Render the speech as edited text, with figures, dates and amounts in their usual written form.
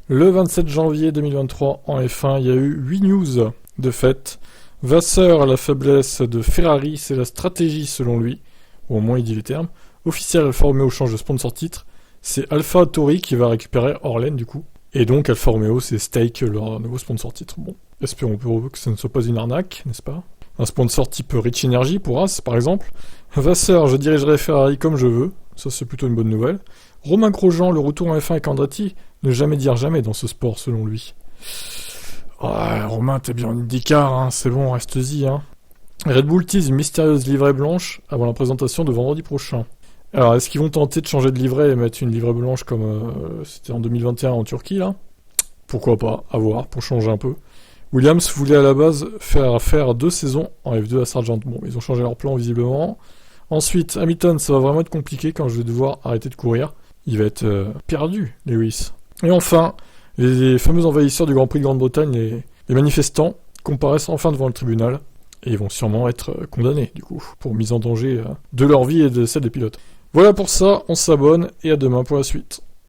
Le 27 janvier 2023, en F1, il y a eu 8 news de fait. Vasseur, la faiblesse de Ferrari, c'est la stratégie selon lui, ou au moins il dit les termes. Officiel, Alfa Romeo change de sponsor titre. C'est Alpha Tauri qui va récupérer Orlen du coup. Et donc Alfa Romeo, c'est Stake, leur nouveau sponsor titre. Bon, espérons pour eux que ce ne soit pas une arnaque, n'est-ce pas? Un sponsor type Rich Energy pour As, par exemple. Vasseur, je dirigerai Ferrari comme je veux. Ça, c'est plutôt une bonne nouvelle. Romain Grosjean, le retour en F1 avec Andretti. Ne jamais dire jamais dans ce sport, selon lui. Ouais, Romain, t'es bien en IndyCar, hein, c'est bon, reste-y. Hein. Red Bull tease une mystérieuse livrée blanche avant la présentation de vendredi prochain. Alors, est-ce qu'ils vont tenter de changer de livrée et mettre une livrée blanche comme c'était en 2021 en Turquie, là? Pourquoi pas, à voir, pour changer un peu. Williams voulait à la base faire 2 saisons en F2 à Sargent. Bon, ils ont changé leur plan, visiblement. Ensuite, Hamilton, ça va vraiment être compliqué quand je vais devoir arrêter de courir. Il va être perdu, Lewis. Et enfin, les fameux envahisseurs du Grand Prix de Grande-Bretagne, les manifestants, comparaissent enfin devant le tribunal. Et ils vont sûrement être condamnés, du coup, pour mise en danger de leur vie et de celle des pilotes. Voilà pour ça, on s'abonne et à demain pour la suite.